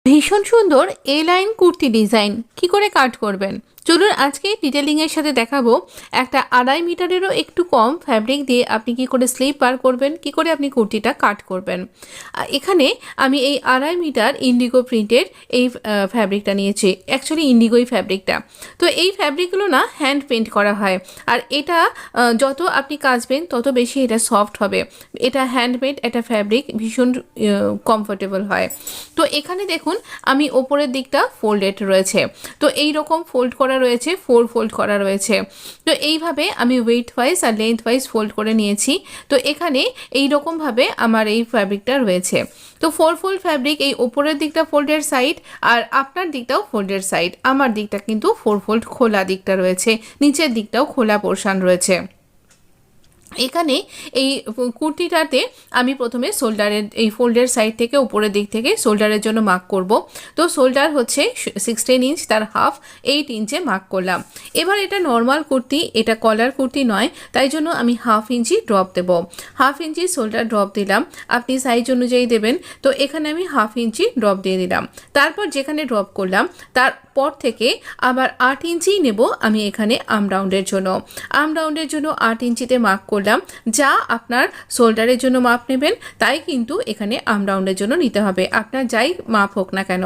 ভীষণ সুন্দর এ line kurti design কি করে কাট করবেন চলুন আজকে ডিটেলিং এর সাথে দেখাবো একটা 2.5 মিটারেরও একটু কম ফ্যাব্রিক দিয়ে আপনি কি করে স্লিপ বার করবেন কি করে আপনি কুর্তিটা কাট করবেন। এখানে আমি এই 2.5 মিটার ইন্ডিগো প্রিন্টের এই ফ্যাব্রিকটা নিয়েছি, অ্যাকচুয়ালি ইন্ডিগোই ফ্যাব্রিকটা। তো এই ফ্যাব্রিকগুলো না হ্যান্ড পেইন্ট করা হয়, আর এটা যত আপনি কাচবেন তত বেশি এটা সফট হবে। এটা হ্যান্ডমেড একটা ফ্যাব্রিক, ভীষণ কমফোর্টেবল হয়। তো এখানে দেখুন আমি ওপরের দিকটা ফোল্ডেড রয়েছে, তো এই রকম ফোল্ড করা রয়েছে, 4 ফোল্ড করা রয়েছে। তো এইভাবে আমি ওয়েট ওয়াইজ আর লেন্থ ওয়াইজ ফোল্ড করে নিয়েছি। তো এখানে এই রকমভাবে আমার এই ফ্যাব্রিকটা রয়েছে। তো 4 ফোল্ড ফ্যাব্রিক, এই ওপরের দিকটা ফোল্ডের সাইড আর আপনার দিকটাও ফোল্ডের সাইড। আমার দিকটা কিন্তু 4 ফোল্ড খোলা দিকটা রয়েছে, নিচের দিকটাও খোলা পোর্শন রয়েছে। এখানে এই কুর্তিটাতে আমি প্রথমে শোল্ডারের এই ফোল্ডের সাইড থেকে উপরের দিক থেকে শোল্ডারের জন্য মার্ক করব। তো শোল্ডার হচ্ছে 16 ইঞ্চ, তার হাফ 8 ইঞ্চে মার্ক করলাম। এবার এটা নর্মাল কুর্তি, এটা কলার কুর্তি নয়, তাই জন্য আমি হাফ ইঞ্চি ড্রপ দেব। হাফ ইঞ্চি শোল্ডার ড্রপ দিলাম, আপনি সাইজ অনুযায়ী দেবেন। তো এখানে আমি হাফ ইঞ্চি ড্রপ দিয়ে দিলাম। তারপর যেখানে ড্রপ করলাম তারপর থেকে আবার 8 ইঞ্চি নেব আমি এখানে আর্ম রাউন্ডের জন্য। আর্ম রাউন্ডের জন্য 8 ইঞ্চিতে মার্ক করলাম। যা আপনার শোল্ডারের জন্য মাপ নেবেন তাই কিন্তু এখানে আর্ম রাউন্ডের জন্য নিতে হবে, আপনার যাই মাপ হোক না কেন।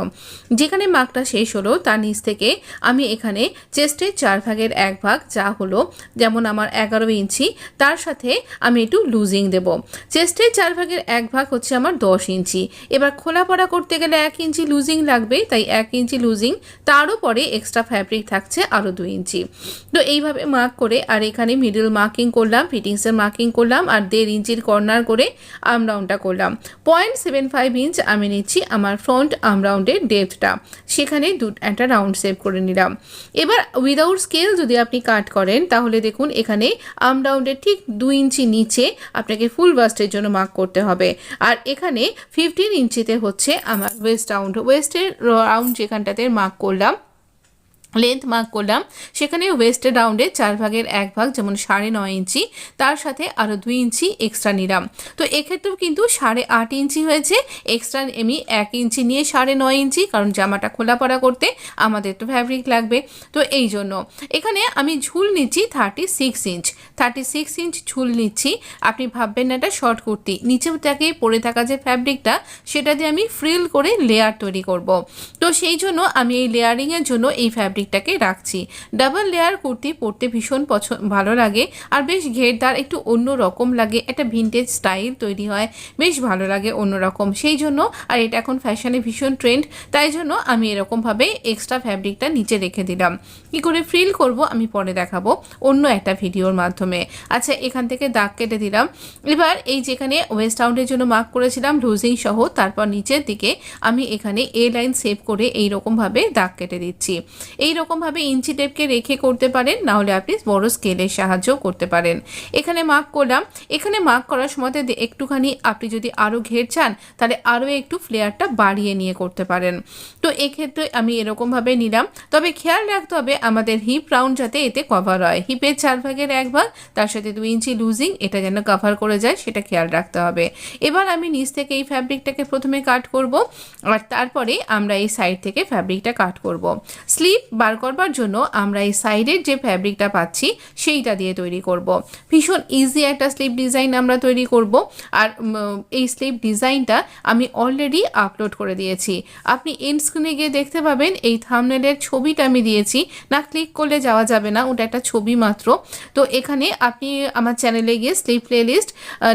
যেখানে মার্কটা শেষ হলো তার নিচ থেকে আমি এখানে চেস্টের 4 ভাগের 1 ভাগ, যা হলো যেমন আমার 11 ইঞ্চি, তার সাথে আমি একটু লুজিং দেব। চেস্টের 4 ভাগের 1 ভাগ হচ্ছে আমার 10 ইঞ্চি। এবার খোলা পড়া করতে গেলে 1 ইঞ্চি লুজিং লাগবে, তাই 1 ইঞ্চি লুজিং, তারও পরে এক্সট্রা ফ্যাব্রিক থাকছে আরও 2 ইঞ্চি। তো এইভাবে মার্ক করে আর এখানে মিডল মার্কিং করলাম, ফিটিংসের মার্কিং করলাম, আর 1.5 ইঞ্চির কর্নার করে আর্ম রাউন্ডটা করলাম। 0.75 ইঞ্চ আমি নিচ্ছি আমার ফ্রন্ট আর্ম রাউন্ডের ডেপথটা, সেখানে একটা রাউন্ড শেপ করে নিলাম। এবার উইদাউট স্কেল যদি আপনি কাট করেন তাহলে দেখুন এখানে আর্ম রাউন্ডের ঠিক 2 ইঞ্চি নিচে আপনাকে ফুল বাস্টের জন্য মার্ক করতে হবে। আর এখানে 15 ইঞ্চিতে হচ্ছে আমার ওয়েস্ট রাউন্ড, ওয়েস্টের রাউন্ড যেখানটাতে মার্ক করলাম, লেন্থ মার্ক করলাম, সেখানে ওয়েস্টের রাউন্ডে 4 ভাগের 1 ভাগ, যেমন 9.5 ইঞ্চি, তার সাথে আরও 2 ইঞ্চি এক্সট্রা নিলাম। তো এক্ষেত্রেও কিন্তু 8.5 ইঞ্চি হয়েছে, এক্সট্রা আমি 1 ইঞ্চি নিয়ে 9.5 ইঞ্চি, কারণ জামাটা খোলা পড়া করতে আমাদের তো ফ্যাব্রিক লাগবে। তো এই জন্য এখানে আমি ঝুল নিচ্ছি 36 ইঞ্চ, 36 ইঞ্চ ঝুল নিচ্ছি। আপনি ভাববেন না এটা শর্ট কুর্তি, নিচেটাকে পরে থাকা যে ফ্যাব্রিকটা সেটা দিয়ে আমি ফ্রিল করে লেয়ার তৈরি করব। তো সেই জন্য আমি এই লেয়ারিংয়ের জন্য এই ফ্যাব্রিকটাকে রাখছি। ডাবল লেয়ার কুর্তি পরতে ভীষণ ভালো লাগে, আর বেশ ঘেরদার, একটু অন্য রকম লাগে, একটা ভিনটেজ স্টাইল তৈরি হয়, বেশ ভালো লাগে অন্য রকম। সেই জন্য, আর এটা এখন ফ্যাশনে ভীষণ ট্রেন্ড, তাই জন্য আমি এরকমভাবে এক্সট্রা ফ্যাব্রিকটা নিচে রেখে দিলাম। কী করে ফ্রিল করব আমি পরে দেখাবো অন্য একটা ভিডিওর মাধ্যমে। আচ্ছা, এখান থেকে দাগ কেটে দিলাম। এবার এই যেখানে ওয়েস্ট রাউন্ডের জন্য মার্ক করেছিলাম লুজিং সহ, তারপর নিচের দিকে আমি এখানে এ লাইন সেভ করে এইরকমভাবে দাগ কেটে দিচ্ছি। এইরকমভাবে ইঞ্চি টেপকে রেখে করতে পারেন, নাহলে আপনি বড় স্কেলের সাহায্যও করতে পারেন। এখানে মার্ক করলাম। এখানে মার্ক করার সময় একটুখানি আপনি যদি আরও ঘের চান তাহলে আরও একটু ফ্লেয়ারটা বাড়িয়ে নিয়ে করতে পারেন। তো এক্ষেত্রে আমি এরকমভাবে নিলাম। তবে খেয়াল রাখতে হবে আমাদের হিপ রাউন্ড যাতে এতে কভার হয়, হিপের 4 ভাগের 1 ভাগ, তার সাথে 2 ইঞ্চি লুজিং, এটা যেন কভার করে যায় সেটা খেয়াল রাখতে হবে। এবার আমি নিচ থেকে এই ফ্যাব্রিকটাকে প্রথমে কাট করব, আর তারপরে আমরা এই সাইড থেকে ফ্যাব্রিকটা কাট করব। স্লিপ বার করবার জন্য আমরা এই সাইডের যে ফ্যাব্রিকটা পাচ্ছি সেইটা দিয়ে তৈরি করব। ভীষণ ইজি একটা স্লিপ ডিজাইন আমরা তৈরি করব। আর এই স্লিপ ডিজাইনটা আমি অলরেডি আপলোড করে দিয়েছি, আপনি এন্ড স্ক্রিনে গিয়ে দেখতে পাবেন। এই থাম্বনেলের ছবিটা আমি দিয়েছি, না ক্লিক করলে যাওয়া যাবে না, ওটা একটা ছবি মাত্র। তো এখানে আপনি আমার চ্যানেলে গিয়ে স্লিপ প্লেলিস্ট,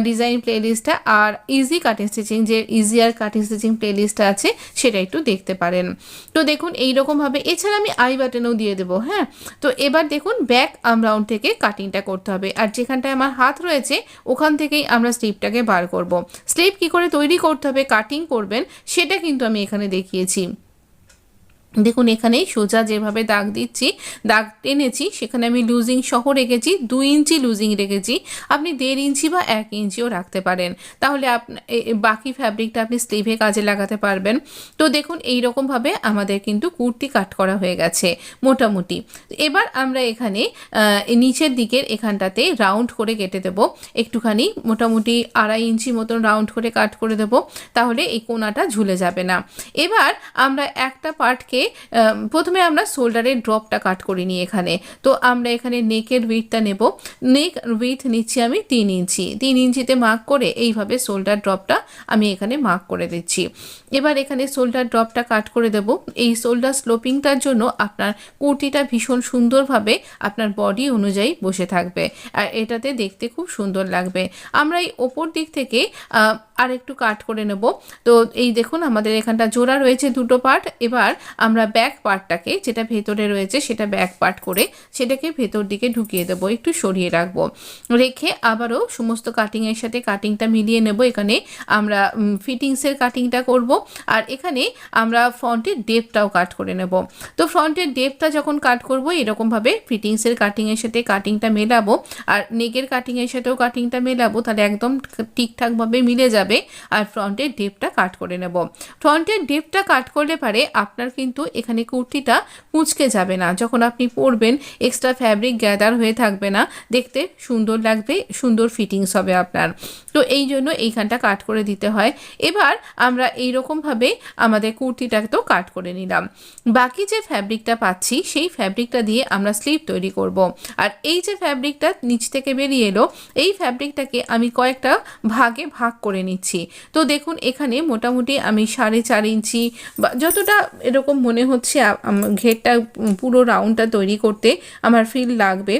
ডিজাইন প্লেলিস্টটা আর ইজি কাটিং স্টিচিং, যে ইজিয়ার কাটিং স্টিচিং প্লেলিস্টটা আছে সেটা একটু দেখতে পারেন। তো দেখুন এইরকমভাবে, এছাড়া আমি আই বাটনেও দিয়ে দেবো। হ্যাঁ, তো এবার দেখুন ব্যাক আর্ম রাউন্ড থেকে কাটিংটা করতে হবে, আর যেখানটায় আমার হাত রয়েছে ওখান থেকেই আমরা স্লিপটাকে বার করব। স্লিপ কী করে তৈরি করতে হবে, কাটিং করবেন, সেটা কিন্তু আমি এখানে দেখিয়েছি। দেখুন এখানে সোজা যেভাবে দাগ দিচ্ছি, দাগ টেনেছি, সেখানে আমি লুজিং সহ রেখেছি, 2 ইঞ্চি লুজিং রেখেছি। আপনি 1.5 ইঞ্চি বা 1 ইঞ্চিও রাখতে পারেন, তাহলে বাকি ফ্যাব্রিকটা আপনি স্লিভে কাজে লাগাতে পারবেন। তো দেখুন এইরকমভাবে আমাদের কিন্তু কুর্তি কাট করা হয়ে গেছে মোটামুটি। এবার আমরা এখানে নিচের দিকের এখানটাতে রাউন্ড করে কেটে দেবো, একটুখানি মোটামুটি 2.5 ইঞ্চি মতন রাউন্ড করে কাট করে দেবো, তাহলে এই কোনাটা ঝুলে যাবে না। এবার আমরা একটা পার্টকে প্রথমে আমরা শোল্ডারের ড্রপটা কাট করিনি এখানে, তো আমরা এখানে নেকের উইথটা নেব। নেক উইথ নিচ্ছি আমি 3 ইঞ্চি, 3 ইঞ্চিতে মার্ক করে এইভাবে শোল্ডার ড্রপটা আমি এখানে মার্ক করে দিচ্ছি। এবার এখানে শোল্ডার ড্রপটা কাট করে দেব। এই শোল্ডার স্লোপিংটার জন্য আপনার কুর্তিটা ভীষণ সুন্দরভাবে আপনার বডি অনুযায়ী বসে থাকবে, আর এটাতে দেখতে খুব সুন্দর লাগবে। আমরা এই ওপর দিক থেকে আর একটু কাট করে নেব। তো এই দেখুন আমাদের এখানটা জোড়া রয়েছে দুটো পার্ট। এবার আমরা ব্যাক পার্টটাকে, যেটা ভেতরে রয়েছে সেটা ব্যাক পার্ট করে সেটাকে ভেতর দিকে ঢুকিয়ে দেবো, একটু সরিয়ে রাখবো, রেখে আবারও সমস্ত কাটিংয়ের সাথে কাটিংটা মিলিয়ে নেব। এখানে আমরা ফিটিংসের কাটিংটা করব, আর এখানে আমরা ফ্রন্টের ডেপটাও কাট করে নেব। তো ফ্রন্টের ডেপটা যখন কাট করব এরকমভাবে ফিটিংসের কাটিংয়ের সাথে কাটিংটা মেলাবো, আর নেকের কাটিংয়ের সাথেও কাটিংটা মেলাবো, তাহলে একদম ঠিকঠাকভাবে মিলে যাবে। আর ফ্রন্টের ডেপটা কাট করে নেব। ফ্রন্টের ডেপটা কাট করলে পারে আপনার কিন্তু এখানে কুর্তিটা কুঁচকে যাবে না, যখন আপনি পরবেন এক্সট্রা ফ্যাব্রিক গ্যাদার হয়ে থাকবে না, দেখতে সুন্দর লাগবে, সুন্দর ফিটিংস হবে আপনার। তো এই জন্য এইখানটা কাট করে দিতে হয়। এবার আমরা এইরকমভাবে আমাদের কুর্তিটাকেও কাট করে নিলাম। বাকি যে ফ্যাব্রিকটা পাচ্ছি সেই ফ্যাব্রিকটা দিয়ে আমরা স্লিভ তৈরি করব। আর এই যে ফ্যাব্রিকটা নিচ থেকে বেরিয়ে এলো, এই ফ্যাব্রিকটাকে আমি কয়েকটা ভাগে ভাগ করে নিচ্ছি। তো দেখুন এখানে মোটামুটি আমি 4.5 ইঞ্চি বা যতটা এরকম মনে হচ্ছে ঘেরটা পুরো রাউন্ডটা তৈরি করতে আমার ফ্রিল লাগবে,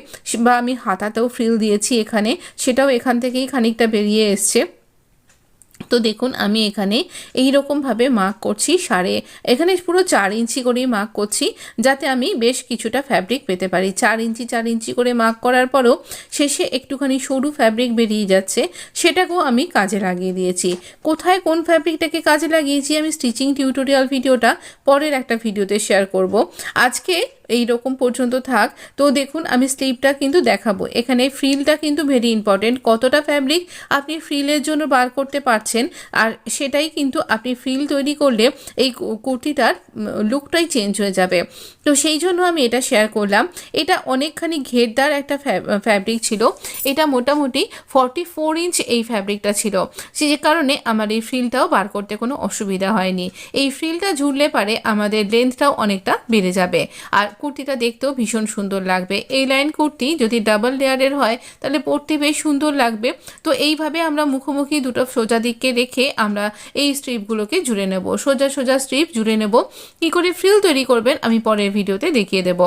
বা আমি হাতাতেও ফ্রিল দিয়েছি এখানে, সেটাও এখান থেকেই খানিকটা বেরিয়ে এসছে। তো দেখুন আমি এখানে এই রকমভাবে মার্ক করছি, এখানে পুরো 4 ইঞ্চি করেই মার্ক করছি, যাতে আমি বেশ কিছুটা ফ্যাব্রিক পেতে পারি। 4 ইঞ্চি করে মার্ক করার পরও শেষে একটুখানি সরু ফ্যাব্রিক বেরিয়ে যাচ্ছে, সেটাকেও আমি কাজে লাগিয়ে দিয়েছি। কোথায় কোন ফ্যাব্রিকটাকে কাজে লাগিয়েছি আমি স্টিচিং টিউটোরিয়াল ভিডিওটা পরের একটা ভিডিওতে শেয়ার করব। আজকে এই রকম পর্যন্ত থাক। তো দেখুন আমি স্লিভটা কিন্তু দেখাবো। এখানে ফ্রিলটা কিন্তু ভেরি ইম্পর্টেন্ট, কতটা ফ্যাব্রিক আপনি ফ্রিলের জন্য বার করতে পারছেন, আর সেটাই কিন্তু আপনি ফ্রিল তৈরি করলে এই কুর্তিটার লুকটাই চেঞ্জ হয়ে যাবে। তো সেই জন্য আমি এটা শেয়ার করলাম। এটা অনেকখানি ঘেরদার একটা ফ্যাব্রিক ছিল, এটা মোটামুটি 44 ইঞ্চ এই ফ্যাব্রিকটা ছিল, যে কারণে আমার এই ফ্রিলটাও বার করতে কোনো অসুবিধা হয়নি। এই ফ্রিলটা ঝুললে পারে আমাদের লেন্থটাও অনেকটা বেড়ে যাবে, আর কুর্তিটা দেখতেও ভীষণ সুন্দর লাগবে। এই লাইন কুর্তি যদি ডাবল লেয়ারের হয় তাহলে পরতে বেশ সুন্দর লাগবে। তো এইভাবে আমরা মুখোমুখি দুটো সোজা দিককে রেখে আমরা এই স্ট্রিপগুলোকে জুড়ে নেব, সোজা সোজা স্ট্রিপ জুড়ে নেব। কী করে ফ্রিল তৈরি করবেন আমি পরের ভিডিওতে দেখিয়ে দেব।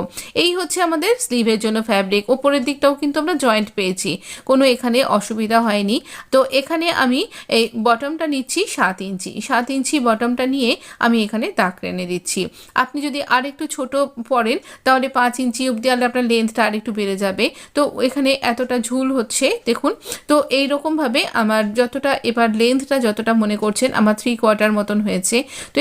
এই হচ্ছে আমাদের স্লিভের জন্য ফ্যাব্রিক। ওপরের দিকটাও কিন্তু আমরা জয়েন্ট পেয়েছি, কোনো এখানে অসুবিধা হয়নি। তো এখানে আমি এই বটমটা নিচ্ছি 7 ইঞ্চি, 7 ইঞ্চি বটমটা নিয়ে আমি এখানে দাগ টেনে দিচ্ছি। আপনি যদি আর একটু ছোট পরেন তাহলে 5 ইঞ্চি অবধি আলে আপনার লেন্থটা আর একটু বেড়ে যাবে। তো এখানে এতটা ঝুল হচ্ছে দেখুন। তো এই রকমভাবে আমার যতটা এবার লেন্থটা যতটা মনে করছেন আমার 3/4 মতন হয়েছে। তো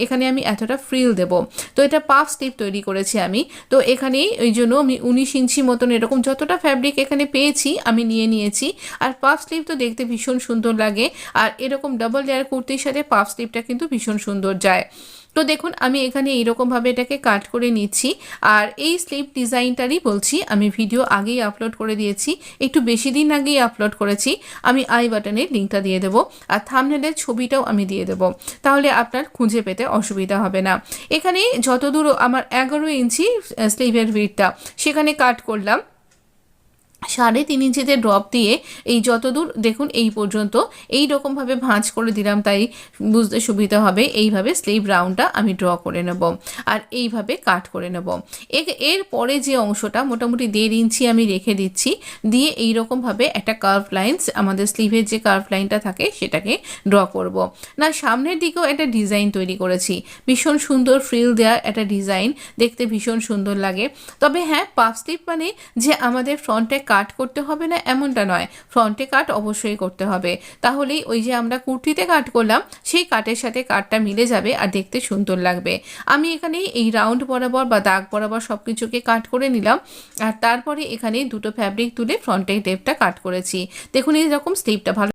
এখানে আমি এতটা ফ্রিল দেব। তো এটা পাফ স্লিভ তৈরি করেছি আমি। তো এখানে ওই জন্য আমি 19 ইঞ্চি মতন এরকম যতটা ফ্যাব্রিক এখানে পেয়েছি আমি নিয়েছি। আর পাফ স্লিভ তো দেখতে ভীষণ সুন্দর লাগে, আর এরকম ডাবল লেয়ার কুর্তির সাথে পাফ স্লিভটা কিন্তু ভীষণ সুন্দর যায়। তো দেখুন আমি এখানে এইরকমভাবে এটাকে কাট করে নিচ্ছি। আর এই স্লিভ ডিজাইনটারই বলছি, আমি ভিডিও আগেই আপলোড করে দিয়েছি, একটু বেশি দিন আগেই আপলোড করেছি। আমি আই বাটনের লিঙ্কটা দিয়ে দেবো, আর থাম্বনেলের ছবিটাও আমি দিয়ে দেবো, তাহলে আপনার খুঁজে পেতে অসুবিধা হবে না। এখানে যতদূর আমার 11 ইঞ্চি স্লিভের উইডথটা সেখানে কাট করলাম, 3.5 ইঞ্চিতে ড্রপ দিয়ে এই যতদূর দেখুন এই পর্যন্ত এই রকমভাবে ভাঁজ করে দিলাম, তাই বুঝতে সুবিধা হবে। এইভাবে স্লিভ রাউন্ডটা আমি ড্র করে নেব, আর এইভাবে কাট করে নেব। এর পরে যে অংশটা মোটামুটি 1.5 ইঞ্চি আমি রেখে দিচ্ছি, দিয়ে এই রকমভাবে একটা কার্ভ লাইন্স, আমাদের স্লিভের যে কার্ভ লাইনটা থাকে সেটাকে ড্র করব। না সামনের দিকেও একটা ডিজাইন তৈরি করেছি, ভীষণ সুন্দর ফ্রিল দেওয়া একটা ডিজাইন, দেখতে ভীষণ সুন্দর লাগে। তবে হ্যাঁ, পাফ স্লিভ মানে যে আমাদের ফ্রন্টে কাট করতে হবে না এমনটা নয়, ফ্রন্টে কাট অবশ্যই করতে হবে, তাহলেই ওই যে আমরা কুর্তিতে কাট করলাম সেই কাটের সাথে কাটটা মিলে যাবে আর দেখতে সুন্দর লাগবে। আমি এখানে এই রাউন্ড বরাবর বা দাগ বরাবর সব কিছুকে কাট করে নিলাম, আর তারপরে এখানে দুটো ফ্যাব্রিক তুলে ফ্রন্টের টেপটা কাট করেছি। দেখুন এইরকম স্লিপটা ভালো